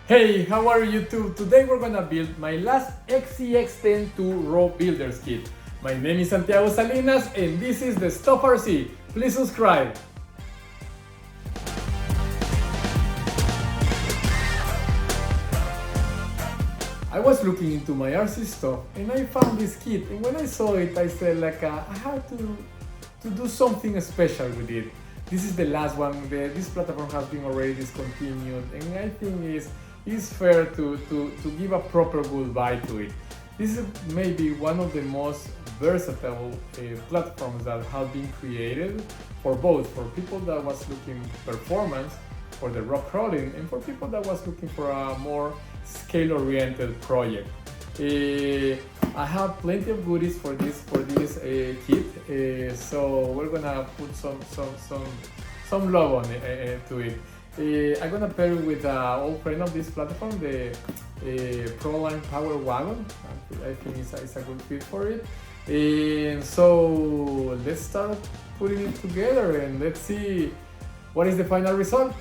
Hey, how are you YouTube? Today we're gonna build my last SCX10II raw builders kit. My name is Santiago Salinas and this is the Stuff RC. Please subscribe. I was looking into my RC stuff and I found this kit, and when I saw it I said I have to do something special with it. This is the last one. This platform has been already discontinued, and I think it's fair to give a proper goodbye to it. This is maybe one of the most versatile platforms that have been created for people that was looking performance for the rock crawling, and for people that was looking for a more scale-oriented project. I have plenty of goodies for this kit, so we're gonna put some love on it, to it. I'm gonna pair it with an old friend of this platform, the Proline Power Wagon. I think it's a good fit for it. And so let's start putting it together and let's see what is the final result.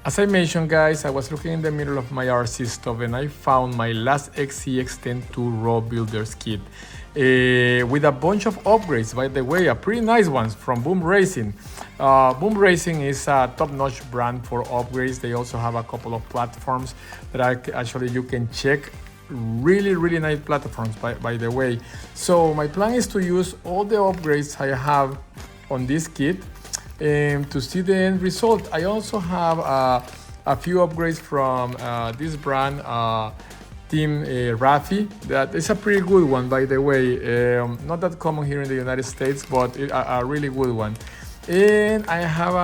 As I mentioned, guys, I was looking in the middle of my RC stuff and I found my last SCX10II raw builders kit with a bunch of upgrades, by the way, a pretty nice ones from Boom Racing. Boom Racing is a top-notch brand for upgrades. They also have a couple of platforms that actually you can check. Really nice platforms, by the way. So my plan is to use all the upgrades I have on this kit to see the end result. I also have a few upgrades from this brand, Team Rafi. That is a pretty good one, by the way. Not that common here in the United States, but a really good one. And I have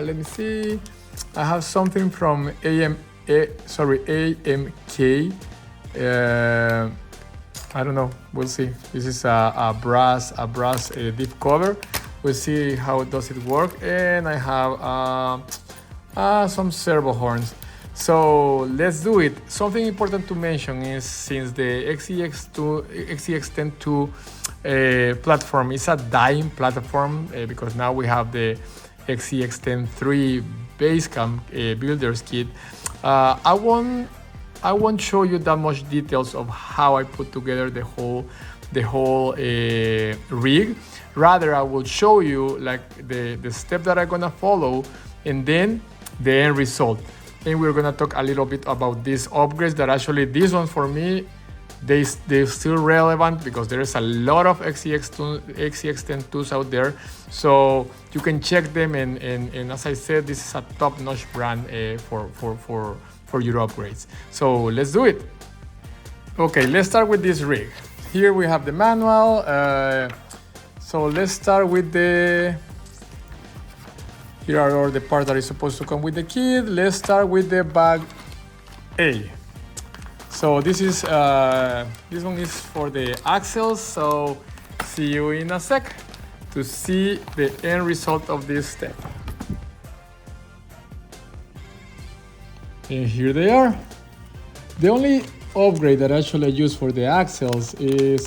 let me see. I have something from AMK. I don't know. We'll see. This is a brass diff cover. We'll see how does it work. And I have some servo horns. So let's do it. Something important to mention is, since the SCX10II platform is a dying platform, because now we have the SCX10III Basecamp builders kit, I won't show you that much details of how I put together the whole rig. Rather, I will show you the step that I'm gonna follow and then the end result. And we're gonna talk a little bit about these upgrades that actually, these ones for me, they're still relevant because there is a lot of SCX10IIs out there. So you can check them, and as I said, this is a top-notch brand for your upgrades. So let's do it. Okay, let's start with this rig. Here we have the manual. So let's start with here are all the parts that are supposed to come with the kit. Let's start with the bag A. So this one is for the axials. So see you in a sec to see the end result of this step. And here they are. The only upgrade that actually I use for the axials is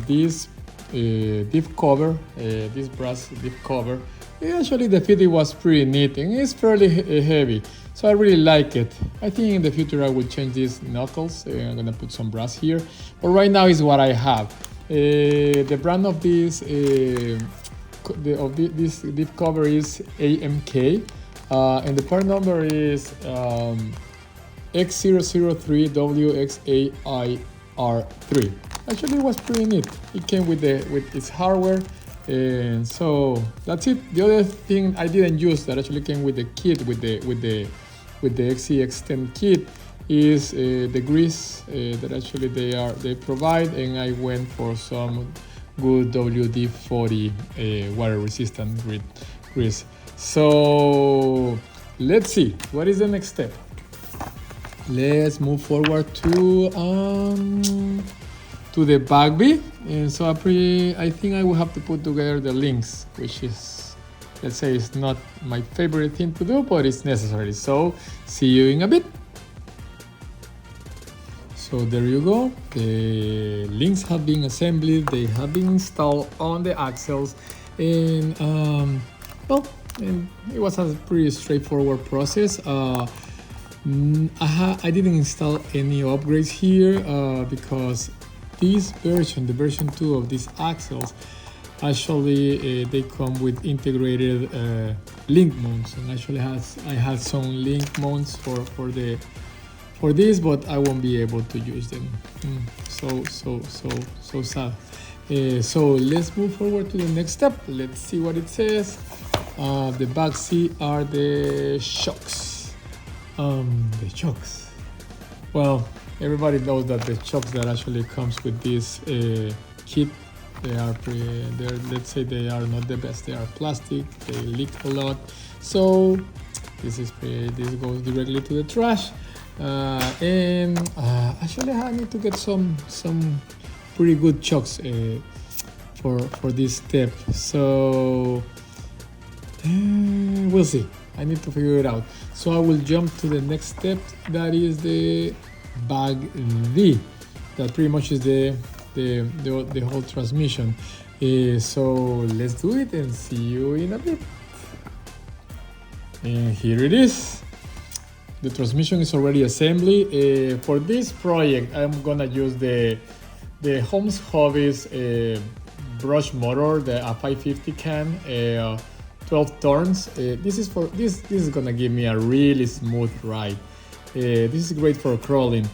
this diff cover, this brass diff cover. Actually, the fitting was pretty neat and it's fairly heavy, so I really like it. I think in the future I will change these knuckles. I'm gonna put some brass here, but right now is what I have. The brand of this this diff cover is AMK, and the part number is X003WXAIR3. Actually, it was pretty neat. It came with its hardware, and so that's it. The other thing I didn't use that actually came with the kit, with the SCX10 kit, is the grease that actually they provide, and I went for some good WD-40 water resistant grease. So let's see what is the next step. Let's move forward to the bag B, and so I think I will have to put together the links, which is, let's say, it's not my favorite thing to do, but it's necessary. So see you in a bit. So there you go. The links have been assembled. They have been installed on the axles, and well, and it was a pretty straightforward process. I didn't install any upgrades here because this version, the version 2 of these axles, actually they come with integrated link mounts, and actually I had some link mounts for this, but I won't be able to use them. So sad. So let's move forward to the next step. Let's see what it says. The back seat are the shocks. The shocks. Well, everybody knows that the shocks that actually comes with this kit, let's say they are not the best. They are plastic. They leak a lot. So this goes directly to the trash. Actually, I need to get some pretty good shocks for this step. So we'll see. I need to figure it out. So I will jump to the next step. That is the bag V. That pretty much is the whole transmission. So let's do it and see you in a bit. And here it is. The transmission is already assembly. For this project, I'm gonna use the Holmes Hobbies brush motor, the 550 can, 12 turns. This is gonna give me a really smooth ride. This is great for crawling.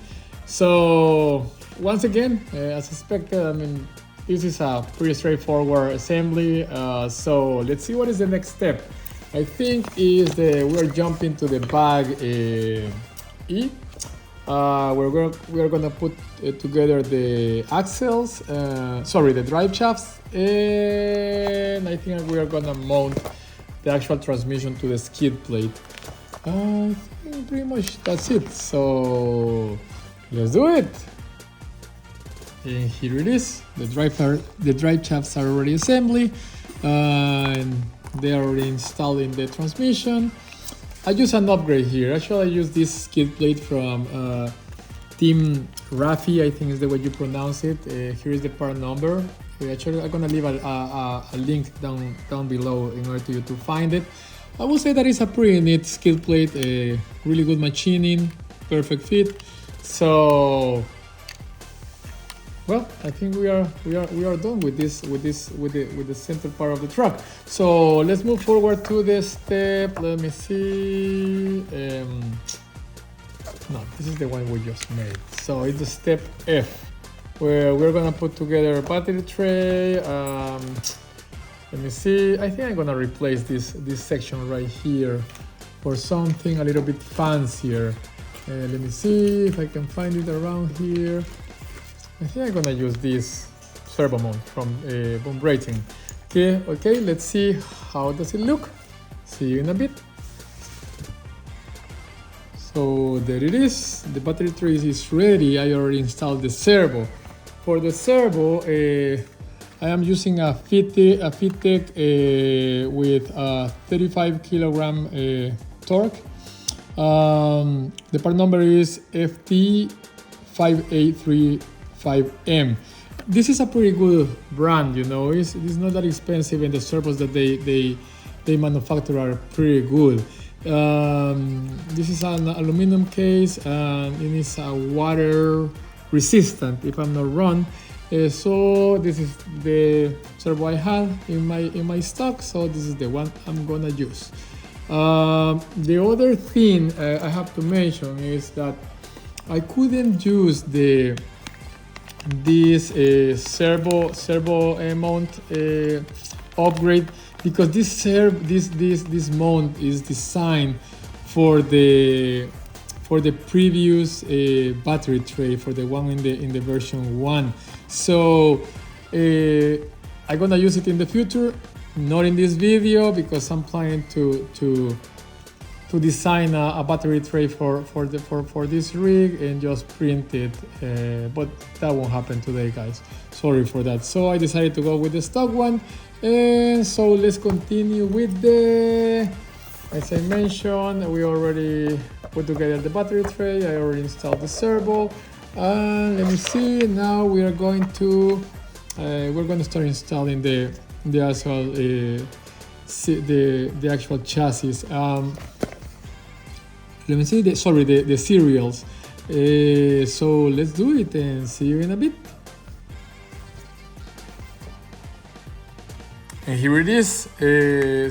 So once again, as expected, I mean, this is a pretty straightforward assembly. So let's see what is the next step. I think we're jumping to the bag E. We're gonna put together the axles, the drive shafts, and I think we are gonna mount the actual transmission to the skid plate. I think pretty much that's it. So let's do it. And here it is. The drive shafts are already assembly, and they are already installed in the transmission. I use an upgrade here. Actually, I use this skid plate from Team Rafi, I think is the way you pronounce it. Here is the part number. Actually, I'm gonna leave a link down below in order for you to find it. I will say that it's a pretty neat skid plate, really good machining, perfect fit. So, well, I think we are done with the center part of the truck. So let's move forward to the step. Let me see. No, this is the one we just made. So it's the step F, where we're gonna put together a battery tray. Let me see. I think I'm gonna replace this section right here for something a little bit fancier. Let me see if I can find it around here. I think I'm gonna use this servo mount from Buildre. Okay, let's see how does it look. See you in a bit. So there it is. The battery tray is ready. I already installed the servo. For the servo, I am using a Fittech with a 35 kilogram torque. The part number is FT5835M. This is a pretty good brand, you know. It's not that expensive, and the servos that they manufacture are pretty good. This is an aluminum case, and it is a water resistant, if I'm not wrong. So this is the servo I have in my stock. So this is the one I'm gonna use. The other thing I have to mention is that I couldn't use this servo mount upgrade because this mount is designed for the previous battery tray, for the one in the version 1. So I'm gonna use it in the future, not in this video, because I'm planning to design a battery tray for this rig and just print it, but that won't happen today, guys. Sorry for that. So I decided to go with the stock one, and so let's continue with as I mentioned, we already put together the battery tray. I already installed the servo. Let me see. Now we are going to start installing the actual chassis. let me see the serials. So let's do it and see you in a bit. And here it is.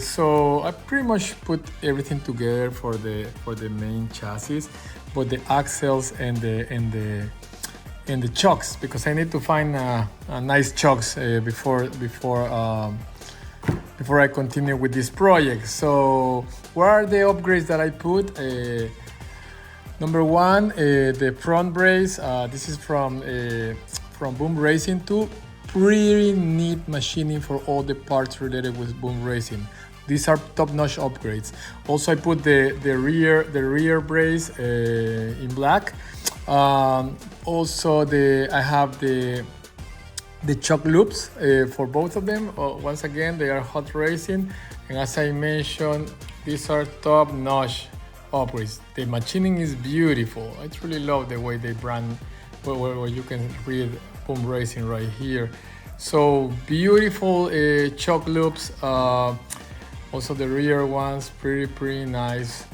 So I pretty much put everything together for the main chassis, but the axles and the chocks, because I need to find a nice chocks before I continue with this project. So what are the upgrades that I put? Number one, the front brace. This is from Boom Racing 2. Pretty neat machining for all the parts related with boom racing. These are top-notch upgrades. Also, I put the rear brace in black. Also, I have the choke loops for both of them. Once again, they are hot racing, and as I mentioned, these are top-notch upgrades. The machining is beautiful. I truly love the way they brand, where you can read Boom Racing right here. So beautiful choke loops. Also the rear ones, pretty nice.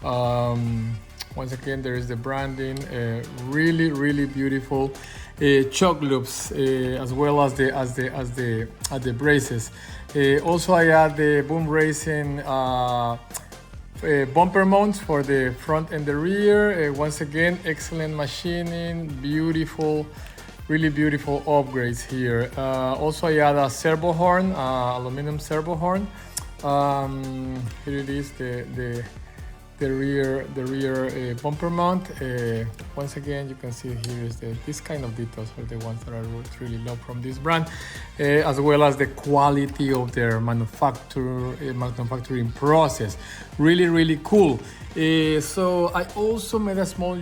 Once again, there is the branding. Really beautiful choke loops, as well as the braces. Also, I add the Boom Racing bumper mounts for the front and the rear. Once again, excellent machining, beautiful, really beautiful upgrades here. Also, I add a servo horn, aluminum servo horn. Here it is, the rear bumper mount. Once again, you can see here is this kind of details are the ones that I really love from this brand, as well as the quality of their manufacturing process. Really cool. So I also made a small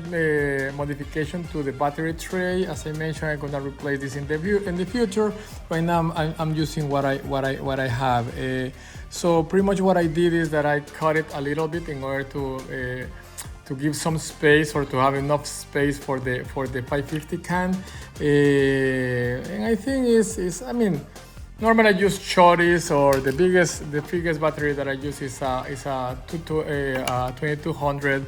modification to the battery tray. As I mentioned, I'm gonna replace this in the future. Right now, I'm using what I have. So pretty much what I did is that I cut it a little bit in order to give some space, or to have enough space for the 550 can. And I think I mean, normally I use choris, or the biggest battery that I use is a 2200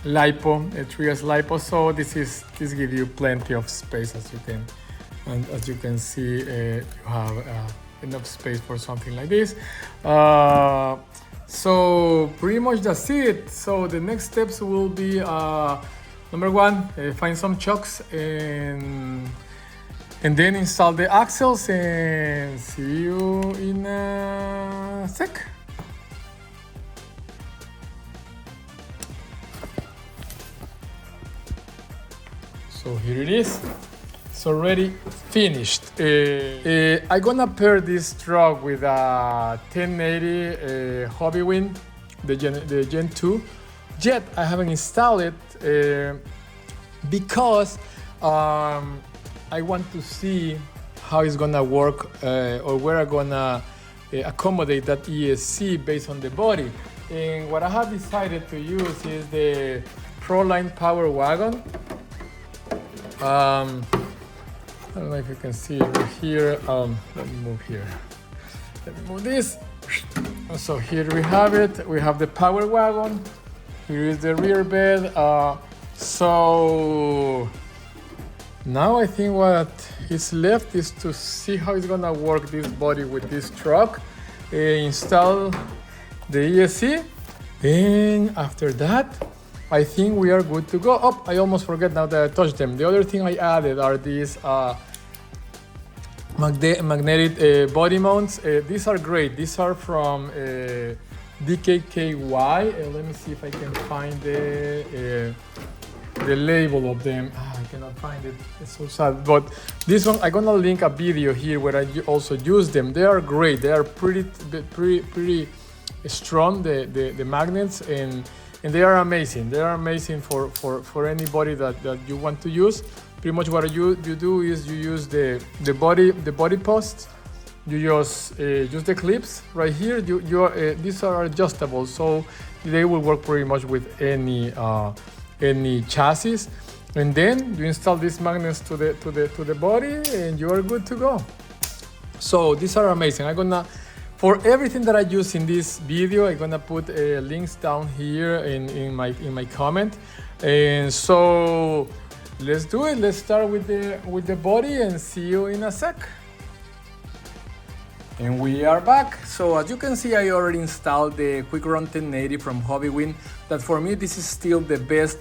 lipo, a 3S lipo. So this gives you plenty of space, as you can see. You have enough space for something like this. So pretty much that's it. So the next steps will be number one, find some chocks and then install the axles, and see you in a sec. So here it is. It's already finished. I'm gonna pair this truck with a 1080 hobbywing, the Gen 2. Yet I haven't installed it because I want to see how it's gonna work, or where I'm gonna accommodate that ESC based on the body. And what I have decided to use is the Proline Power Wagon. I don't know if you can see it here. Let me move here. Let me move this. So here we have it. We have the Power Wagon. Here is the rear bed. So now I think what is left is to see how it's gonna work this body with this truck. Install the ESC, and after that, I think we are good to go. Oh, I almost forget now that I touched them. The other thing I added are these magnetic body mounts. These are great. These are from DKKY. Let me see if I can find the label of them. I cannot find it. It's so sad. But this one, I'm gonna link a video here where I also use them. They are great. They are pretty strong. The magnets, and they are amazing. They are amazing for anybody that you want to use. Pretty much what you do is you use the body posts. You just use the clips right here. These are adjustable, so they will work pretty much with any chassis. And then you install these magnets to the body, and you are good to go. So these are amazing. I'm gonna For everything that I use in this video, I'm gonna put links down here in my comment. And so let's do it. Let's start with the body and see you in a sec. And we are back. So as you can see, I already installed the QUICRUN 1080 from hobbywing. That for me, this is still the best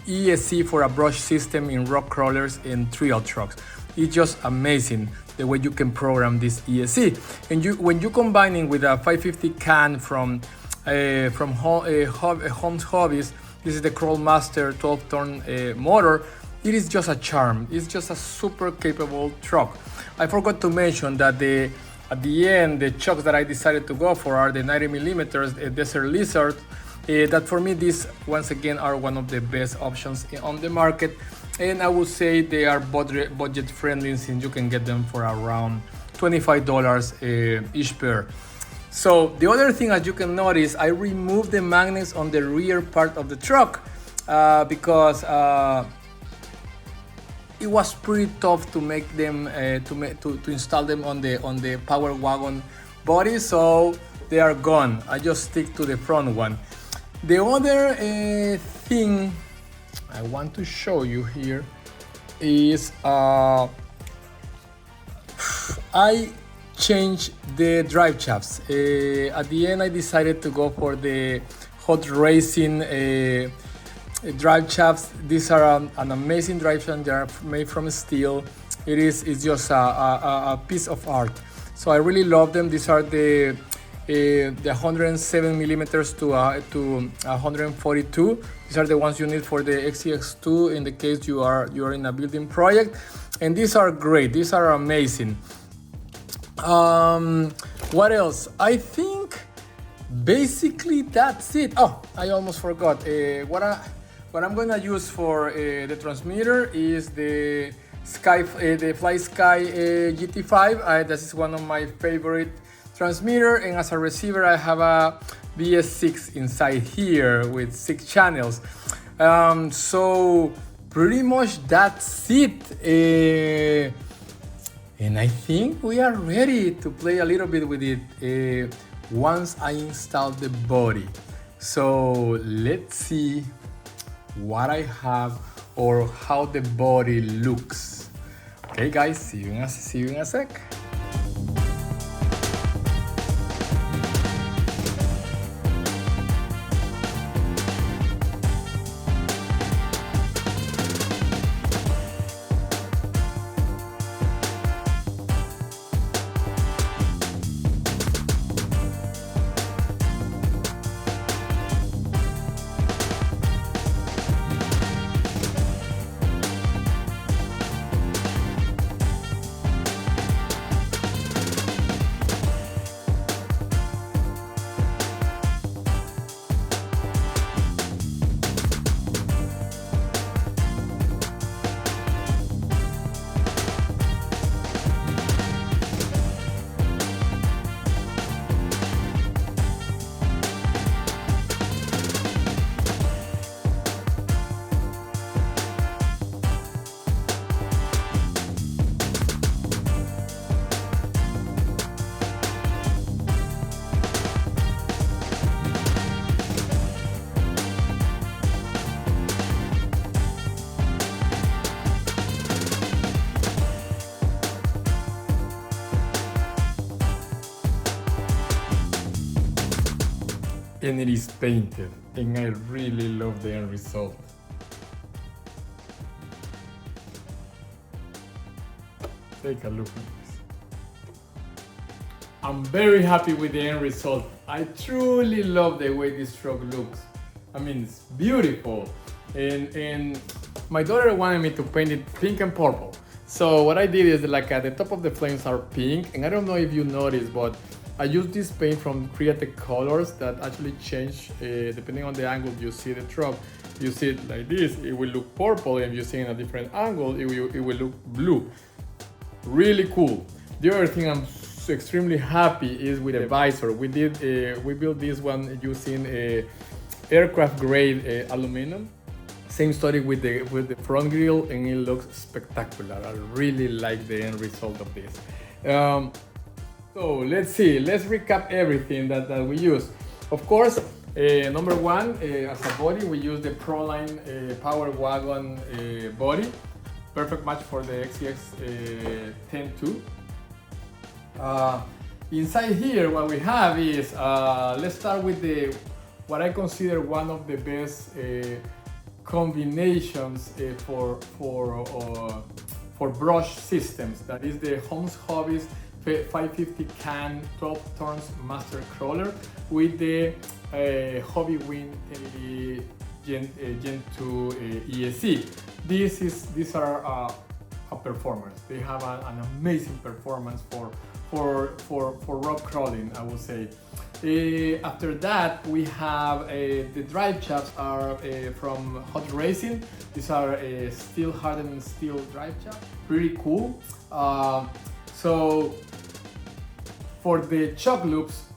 ESC for a brush system in rock crawlers and trail trucks. It's just amazing the way you can program this ESC. And when you combine it with a 550 can from Holmes Hobbies, this is the CrawlMaster 12-turn motor. It is just a charm. It's just a super capable truck. I forgot to mention that at the end, the chocks that I decided to go for are the 90mm Desert Lizard. That for me, these once again are one of the best options on the market. And I would say they are budget friendly since you can get them for around $25 each pair. So the other thing, as you can notice, I removed the magnets on the rear part of the truck because it was pretty tough to make them to install them on the Power Wagon body, so they are gone. I just stick to the front one. The other thing I want to show you here is I changed the drive shafts. At the end, I decided to go for the hot racing drive shafts. These are an amazing drive shaft. They are made from steel. It's just a piece of art. So I really love them. These are the 107mm to 142. These are the ones you need for the SCX2 in the case you are in a building project. And these are great. These are amazing. What else? I think basically that's it. Oh, I almost forgot. What I'm gonna use for the transmitter is the Fly Sky GT5. This is one of my favorite transmitter, and as a receiver I have a BS6 inside here with 6 channels. So pretty much that's it. And I think we are ready to play a little bit with it once I install the body. So let's see what I have or how the body looks. Okay guys, see you in a sec. And it is painted, and I really love the end result. Take a look at this. I'm very happy with the end result. I truly love the way this truck looks. I mean, it's beautiful. And my daughter wanted me to paint it pink and purple. So what I did is like at the top of the flames are pink, and I don't know if you noticed, but I used this paint from Creative Colors that actually change depending on the angle you see the truck. If you see it like this, it will look purple, and if you see it in a different angle, it will look blue. Really cool. The other thing I'm extremely happy is with the visor. We built this one using aircraft grade aluminum. Same story with the front grille, and it looks spectacular. I really like the end result of this. So let's see, let's recap everything that we use. Of course, number one, as a body, we use the Proline Power Wagon body. Perfect match for the SCX10II. Inside here, what we have is, let's start with what I consider one of the best combinations for brush systems. That is the Holmes Hobbies 550 can 12 turns master crawler with the hobbywing G2 ESC. These are a performance. They have an amazing performance for rock crawling, I would say. After that, we have the drive shafts are from Hot Racing. These are steel hardened steel drive shafts. Pretty cool. So for the chuck loops,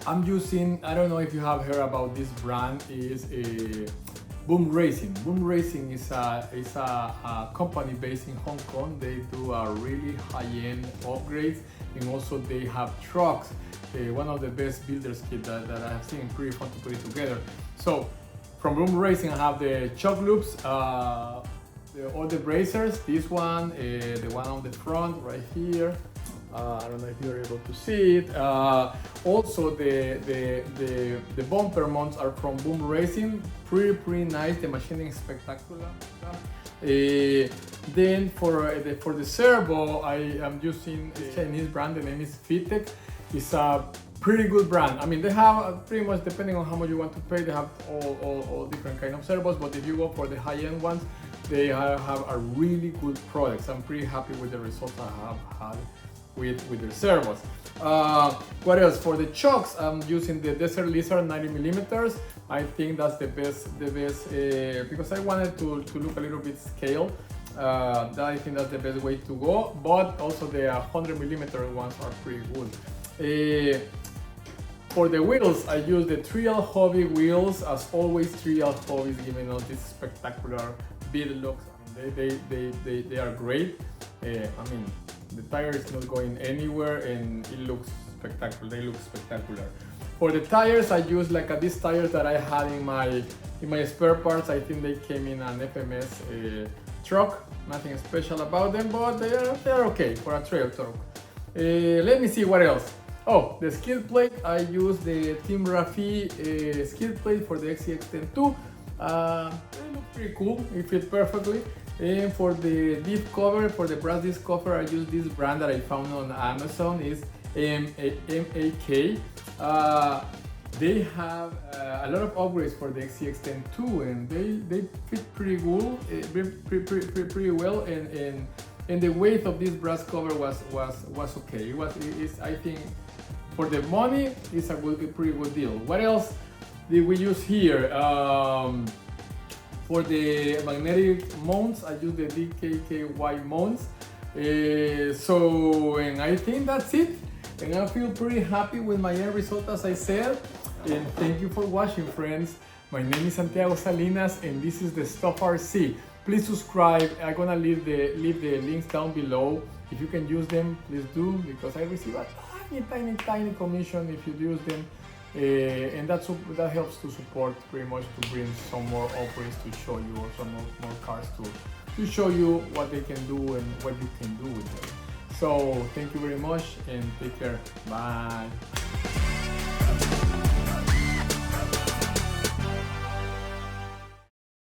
I'm using, I don't know if you have heard about this brand, is Boom Racing. Boom Racing is a company based in Hong Kong. They do a really high-end upgrades, and also they have trucks. One of the best builders kit that I have seen. Pretty fun to put it together. So from Boom Racing, I have the chuck loops, all the bracers. This one, the one on the front right here. I don't know if you're able to see it. Also, the bumper mounts are from Boom Racing. Pretty nice. The machining is spectacular. Then for the servo, I am using a Chinese brand. The name is Fitec. It's a pretty good brand. I mean, they have pretty much, depending on how much you want to pay, they have all different kind of servos. But if you go for the high-end ones, they have a really good products. I'm pretty happy with the results I have had with their servos. What else? For the chocks, I'm using the Desert Lizard 90 millimeters. I think that's the best because I wanted to look a little bit scale. I think that's the best way to go. But also the 100 millimeter ones are pretty good. For the wheels, I use the Trial Hobby wheels. As always, Trial Hobbies giving us this spectacular build looks. I mean, they are great. I mean, the tire is not going anywhere and it looks spectacular. They look spectacular. For the tires, I use like these tires that I had in my spare parts. I think they came in an FMS truck. Nothing special about them, but they are okay for a trail truck. Let me see what else. Oh, the skid plate. I use the Team Rafi skid plate for the SCX10II. They look pretty cool. It fits perfectly. And for the disc cover, for the brass disc cover, I use this brand that I found on Amazon. Is MAK. They have a lot of upgrades for the SCX10II, and they fit pretty good, pretty well. And the weight of this brass cover was okay. I think for the money, it's a pretty good deal. What else did we use here? For the magnetic mounts, I use the DKKY mounts. And I think that's it. And I feel pretty happy with my end result, as I said. And thank you for watching, friends. My name is Santiago Salinas, and this is the Stuff RC. Please subscribe. I'm gonna leave the links down below. If you can use them, please do, because I receive a tiny commission if you use them. And that helps to support pretty much to bring some more offerings to show you, or some more cars to show you what they can do and what you can do with them. So thank you very much and take care. Bye.